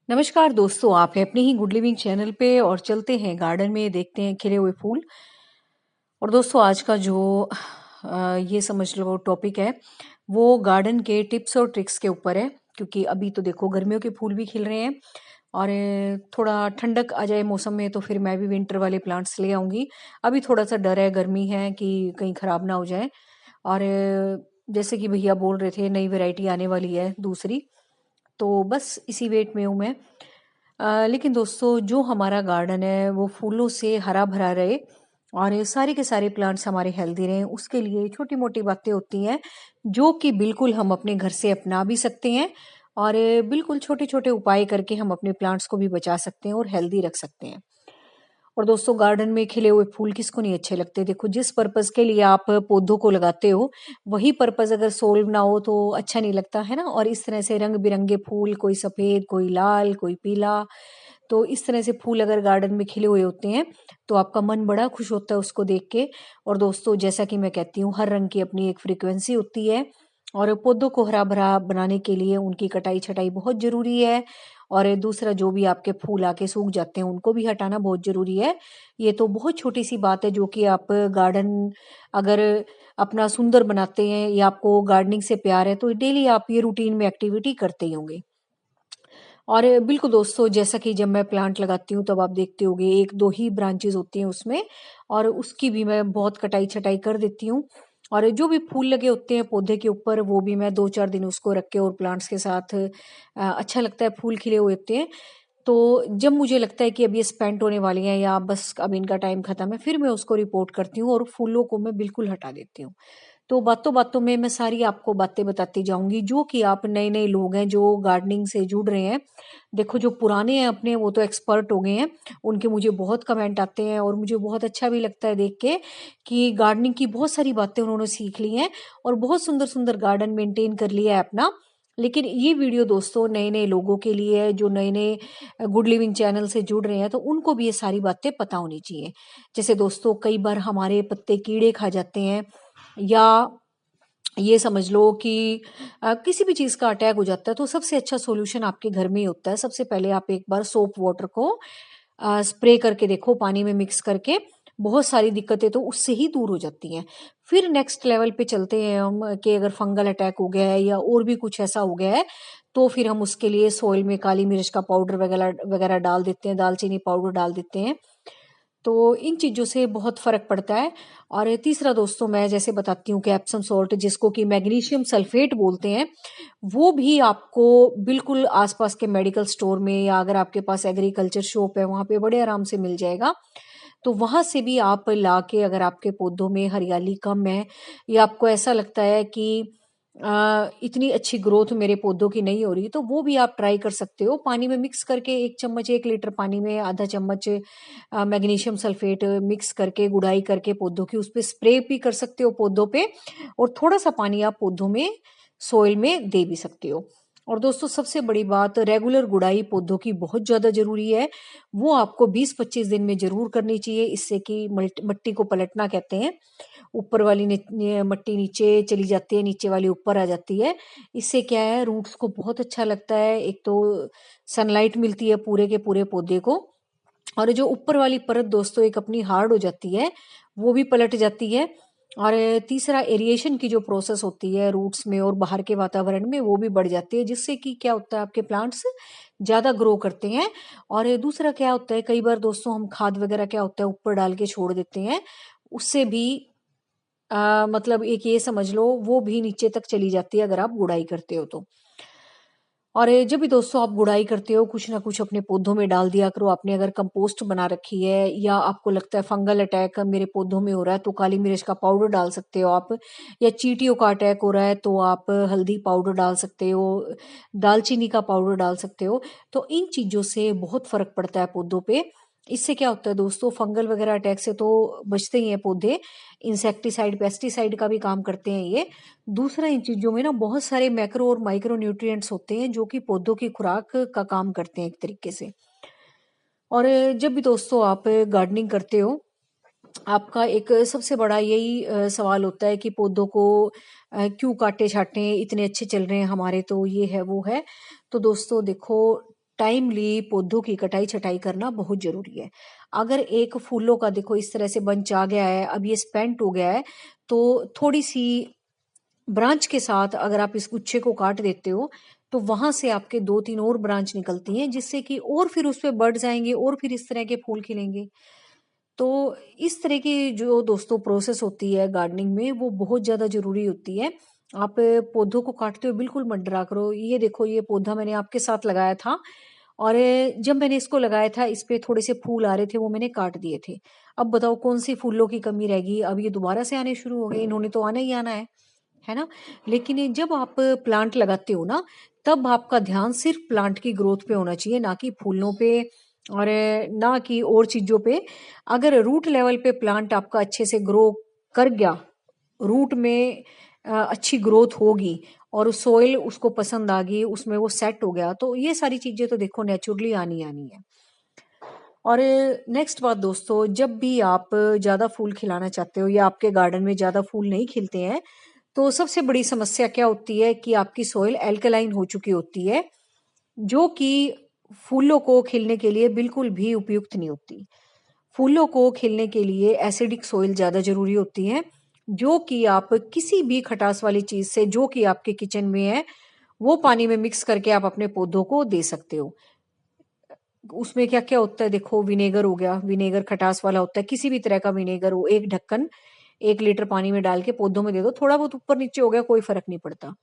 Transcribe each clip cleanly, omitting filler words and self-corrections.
नमस्कार दोस्तों, आप हैं अपने ही गुड लिविंग चैनल पे और चलते हैं गार्डन में, देखते हैं खिले हुए फूल। और दोस्तों आज का जो ये समझ लो टॉपिक है वो गार्डन के टिप्स और ट्रिक्स के ऊपर है। क्योंकि अभी तो देखो गर्मियों के फूल भी खिल रहे हैं और थोड़ा ठंडक आ जाए मौसम में तो फिर मैं भी विंटर वाले प्लांट्स ले आऊँगी। अभी थोड़ा सा डर है, गर्मी है कि कहीं ख़राब ना हो जाए। और जैसे कि भैया बोल रहे थे नई वैरायटी आने वाली है दूसरी, तो बस इसी वेट में हूँ मैं। लेकिन दोस्तों जो हमारा गार्डन है वो फूलों से हरा भरा रहे और ये सारे के सारे प्लांट्स हमारे हेल्दी रहें, उसके लिए छोटी मोटी बातें होती हैं जो कि बिल्कुल हम अपने घर से अपना भी सकते हैं। और बिल्कुल छोटे छोटे उपाय करके हम अपने प्लांट्स को भी बचा सकते हैं और हेल्दी रख सकते हैं। और दोस्तों गार्डन में खिले हुए फूल किसको नहीं अच्छे लगते। देखो जिस पर्पज के लिए आप पौधों को लगाते हो वही पर्पज अगर सोल्व ना हो तो अच्छा नहीं लगता है ना। और इस तरह से रंग बिरंगे फूल, कोई सफेद, कोई लाल, कोई पीला, तो इस तरह से फूल अगर गार्डन में खिले हुए होते हैं तो आपका मन बड़ा खुश होता है उसको देख के। और दोस्तों जैसा कि मैं कहती हूँ हर रंग की अपनी एक फ्रीक्वेंसी होती है और पौधों को हरा भरा बनाने के लिए उनकी कटाई छटाई बहुत जरूरी है। और दूसरा जो भी आपके फूल आके सूख जाते हैं उनको भी हटाना बहुत जरूरी है। ये तो बहुत छोटी सी बात है जो कि आप गार्डन अगर अपना सुंदर बनाते हैं या आपको गार्डनिंग से प्यार है तो डेली आप ये रूटीन में एक्टिविटी करते ही होंगे। और बिल्कुल दोस्तों जैसा कि जब मैं प्लांट लगाती हूँ तब आप देखते होंगे एक दो ही ब्रांचेस होती हैं उसमें, और उसकी भी मैं बहुत कटाई छटाई कर देती हूँ। और जो भी फूल लगे होते हैं पौधे के ऊपर वो भी मैं 2-4 दिन उसको रख के और प्लांट्स के साथ अच्छा लगता है, फूल खिले हुए होते हैं। तो जब मुझे लगता है कि अब ये स्पेंट होने वाली हैं या बस अब इनका टाइम खत्म है फिर मैं उसको रिपोर्ट करती हूँ और फूलों को मैं बिल्कुल हटा देती हूँ। तो बातों बातों में मैं सारी आपको बातें बताती जाऊंगी जो कि आप नए नए लोग हैं जो गार्डनिंग से जुड़ रहे हैं। देखो जो पुराने हैं अपने वो तो एक्सपर्ट हो गए हैं, उनके मुझे बहुत कमेंट आते हैं और मुझे बहुत अच्छा भी लगता है देख के कि गार्डनिंग की बहुत सारी बातें उन्होंने सीख ली हैं और बहुत सुंदर सुंदर गार्डन मेंटेन कर लिया है अपना। लेकिन ये वीडियो दोस्तों नए नए लोगों के लिए है जो नए नए गुड लिविंग चैनल से जुड़ रहे हैं, तो उनको भी ये सारी बातें पता होनी चाहिए। जैसे दोस्तों कई बार हमारे पत्ते कीड़े खा जाते हैं या ये समझ लो कि किसी भी चीज़ का अटैक हो जाता है तो सबसे अच्छा सॉल्यूशन आपके घर में ही होता है। सबसे पहले आप एक बार सोप वाटर को स्प्रे करके देखो, पानी में मिक्स करके, बहुत सारी दिक्कतें तो उससे ही दूर हो जाती हैं। फिर नेक्स्ट लेवल पे चलते हैं हम कि अगर फंगल अटैक हो गया है या और भी कुछ ऐसा हो गया है तो फिर हम उसके लिए सॉइल में काली मिर्च का पाउडर वगैरह वगैरह डाल देते हैं, दालचीनी पाउडर डाल देते हैं। तो इन चीज़ों से बहुत फ़र्क पड़ता है। और तीसरा दोस्तों मैं जैसे बताती हूँ कि एप्सम सॉल्ट जिसको कि मैग्नीशियम सल्फेट बोलते हैं, वो भी आपको बिल्कुल आसपास के मेडिकल स्टोर में या अगर आपके पास एग्रीकल्चर शॉप है वहाँ पे बड़े आराम से मिल जाएगा। तो वहाँ से भी आप ला के अगर आपके पौधों में हरियाली कम है या आपको ऐसा लगता है कि इतनी अच्छी ग्रोथ मेरे पौधों की नहीं हो रही तो वो भी आप ट्राई कर सकते हो। पानी में मिक्स करके 1 चम्मच 1 लीटर पानी में आधा चम्मच मैग्नीशियम सल्फेट मिक्स करके गुड़ाई करके पौधों की उस पे स्प्रे भी कर सकते हो पौधों पे, और थोड़ा सा पानी आप पौधों में सोइल में दे भी सकते हो। और दोस्तों सबसे बड़ी बात रेगुलर गुड़ाई पौधों की बहुत ज्यादा जरूरी है। वो आपको 20-25 दिन में जरूर करनी चाहिए, इससे कि मट्टी को पलटना कहते हैं। ऊपर वाली मट्टी नीचे चली जाती है, नीचे वाली ऊपर आ जाती है। इससे क्या है रूट्स को बहुत अच्छा लगता है, एक तो सनलाइट मिलती है पूरे के पूरे पौधे को, और जो ऊपर वाली परत दोस्तों एक अपनी हार्ड हो जाती है वो भी पलट जाती है। और तीसरा एरिएशन की जो प्रोसेस होती है रूट्स में और बाहर के वातावरण में वो भी बढ़ जाती है, जिससे कि क्या होता है आपके प्लांट्स ज्यादा ग्रो करते हैं। और दूसरा क्या होता है कई बार दोस्तों हम खाद वगैरह क्या होता है ऊपर डाल के छोड़ देते हैं, उससे भी मतलब एक ये समझ लो वो भी नीचे तक चली जाती है अगर आप गुड़ाई करते हो तो। और जब भी दोस्तों आप गुड़ाई करते हो कुछ ना कुछ अपने पौधों में डाल दिया करो। आपने अगर कंपोस्ट बना रखी है या आपको लगता है फंगल अटैक मेरे पौधों में हो रहा है तो काली मिर्च का पाउडर डाल सकते हो आप, या चींटियों का अटैक हो रहा है तो आप हल्दी पाउडर डाल सकते हो, दालचीनी का पाउडर डाल सकते हो। तो इन चीजों से बहुत फर्क पड़ता है पौधों पे। इससे क्या होता है दोस्तों फंगल वगैरह अटैक से तो बचते ही हैं पौधे, इंसेक्टिसाइड पेस्टिसाइड का भी काम करते हैं ये। दूसरा इन चीजों में ना बहुत सारे मैक्रो और माइक्रो न्यूट्रिएंट्स होते हैं जो कि पौधों की खुराक का काम करते हैं एक तरीके से। और जब भी दोस्तों आप गार्डनिंग करते हो आपका एक सबसे बड़ा यही सवाल होता है कि पौधों को क्यों काटे छाटे, इतने अच्छे चल रहे हैं हमारे तो ये है वो है। तो दोस्तों देखो टाइमली पौधों की कटाई छटाई करना बहुत जरूरी है। अगर एक फूलों का देखो इस तरह से बंच आ गया है, अब ये स्पेंट हो गया है, तो थोड़ी सी ब्रांच के साथ अगर आप इस गुच्छे को काट देते हो तो वहां से आपके 2-3 और ब्रांच निकलती हैं, जिससे कि और फिर उस पे बर्ड्स आएंगे और फिर इस तरह के फूल खिलेंगे। तो इस तरह की जो दोस्तों प्रोसेस होती है गार्डनिंग में, वो बहुत ज्यादा जरूरी होती है। आप पौधों को काटते हो बिल्कुल मत डरा करो। ये देखो, ये पौधा मैंने आपके साथ लगाया था, और जब मैंने इसको लगाया था इस पे थोड़े से फूल आ रहे थे, वो मैंने काट दिए थे। अब बताओ कौन सी फूलों की कमी रहेगी? अब ये दोबारा से आने शुरू हो गए, इन्होंने तो आना ही आना है ना। लेकिन ये जब आप प्लांट लगाते हो ना, तब आपका ध्यान सिर्फ प्लांट की ग्रोथ पे होना चाहिए, ना कि फूलों पे और ना कि और चीजों पे। अगर रूट लेवल पे प्लांट आपका अच्छे से ग्रो कर गया, रूट में अच्छी ग्रोथ होगी और सोइल उसको पसंद आ गई, उसमें वो सेट हो गया, तो ये सारी चीजें तो देखो नेचुरली आनी आनी है। और नेक्स्ट बात दोस्तों, जब भी आप ज्यादा फूल खिलाना चाहते हो या आपके गार्डन में ज्यादा फूल नहीं खिलते हैं, तो सबसे बड़ी समस्या क्या होती है कि आपकी सॉइल एल्कलाइन हो चुकी होती है, जो कि फूलों को खिलने के लिए बिल्कुल भी उपयुक्त नहीं होती। फूलों को खिलने के लिए एसिडिक सॉइल ज्यादा जरूरी होती है, जो कि आप किसी भी खटास वाली चीज से जो कि आपके किचन में है, वो पानी में मिक्स करके आप अपने पौधों को दे सकते हो। उसमें क्या क्या होता है देखो, विनेगर हो गया, विनेगर खटास वाला होता है, किसी भी तरह का विनेगर हो, एक ढक्कन 1 लीटर पानी में डाल के पौधों में दे दो, थोड़ा बहुत ऊपर नीचे हो गया कोई फर्क नहीं पड़ता।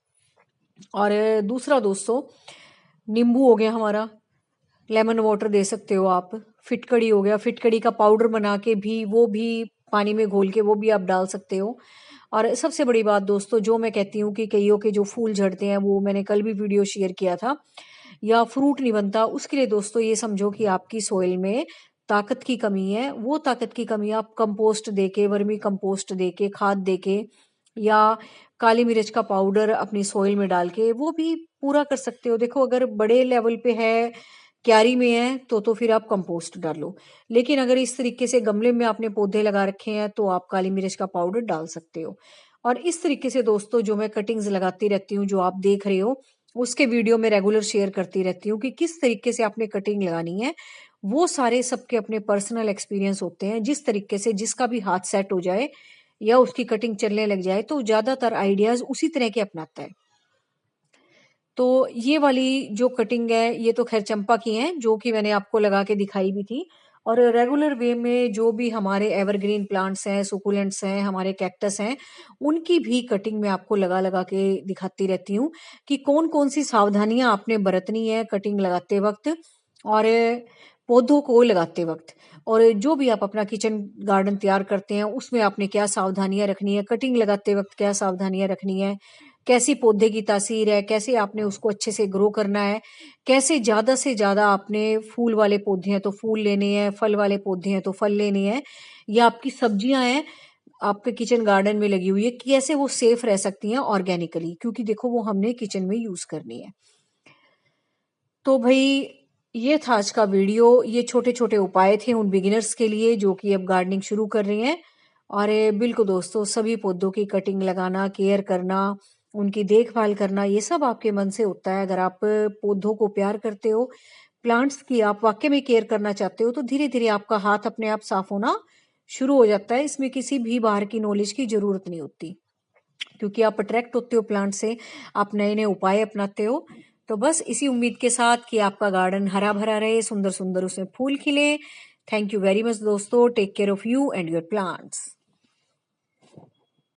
और दूसरा दोस्तों, नींबू हो गया हमारा, लेमन वाटर दे सकते हो आप। फिटकड़ी हो गया, फिटकड़ी का पाउडर बना के भी, वो भी पानी में घोल के वो भी आप डाल सकते हो। और सबसे बड़ी बात दोस्तों, जो मैं कहती हूँ कि कईयों के जो फूल झड़ते हैं, वो मैंने कल भी वीडियो शेयर किया था, या फ्रूट नहीं बनता, उसके लिए दोस्तों ये समझो कि आपकी सोइल में ताकत की कमी है। वो ताकत की कमी आप कंपोस्ट देके, वर्मी कंपोस्ट देके, खाद देके, या काली मिर्च का पाउडर अपनी सोइल में डाल के वो भी पूरा कर सकते हो। देखो अगर बड़े लेवल पे है, क्यारी में है, तो फिर आप कंपोस्ट डालो। लेकिन अगर इस तरीके से गमले में आपने पौधे लगा रखे हैं, तो आप काली मिर्च का पाउडर डाल सकते हो। और इस तरीके से दोस्तों, जो मैं कटिंग्स लगाती रहती हूँ, जो आप देख रहे हो, उसके वीडियो में रेगुलर शेयर करती रहती हूँ कि किस तरीके से आपने कटिंग लगानी है। वो सारे सबके अपने पर्सनल एक्सपीरियंस होते हैं। जिस तरीके से जिसका भी हाथ सेट हो जाए या उसकी कटिंग चलने लग जाए, तो ज्यादातर आइडियाज उसी तरह के अपनाता है। तो ये वाली जो कटिंग है, ये तो खैर चंपा की है, जो कि मैंने आपको लगा के दिखाई भी थी। और रेगुलर वे में जो भी हमारे एवरग्रीन प्लांट्स हैं, सुकुलेंट्स हैं, हमारे कैक्टस हैं, उनकी भी कटिंग में आपको लगा लगा के दिखाती रहती हूँ कि कौन कौन सी सावधानियां आपने बरतनी है कटिंग लगाते वक्त और पौधों को लगाते वक्त। और जो भी आप अपना किचन गार्डन तैयार करते हैं, उसमें आपने क्या सावधानियां रखनी है, कटिंग लगाते वक्त क्या सावधानियां रखनी है, कैसी पौधे की तासीर है, कैसे आपने उसको अच्छे से ग्रो करना है, कैसे ज्यादा से ज्यादा आपने फूल वाले पौधे हैं तो फूल लेने हैं, फल वाले पौधे हैं तो फल लेने हैं, या आपकी सब्जियां हैं आपके किचन गार्डन में लगी हुई है, कैसे वो सेफ रह सकती हैं ऑर्गेनिकली, क्योंकि देखो वो हमने किचन में यूज करनी है। तो भाई ये था आज का वीडियो। ये छोटे छोटे उपाय थे उन बिगिनर्स के लिए जो कि अब गार्डनिंग शुरू कर रही हैं। और बिल्कुल दोस्तों, सभी पौधों की कटिंग लगाना, केयर करना, उनकी देखभाल करना, ये सब आपके मन से होता है। अगर आप पौधों को प्यार करते हो, प्लांट्स की आप वाकई में केयर करना चाहते हो, तो धीरे धीरे आपका हाथ अपने आप साफ होना शुरू हो जाता है। इसमें किसी भी बाहर की नॉलेज की जरूरत नहीं होती, क्योंकि आप अट्रैक्ट होते हो प्लांट से, आप नए नए उपाय अपनाते हो। तो बस इसी उम्मीद के साथ कि आपका गार्डन हरा भरा रहे, सुंदर सुंदर उसमें फूल खिले। थैंक यू वेरी मच दोस्तों। Take care of you and your plants.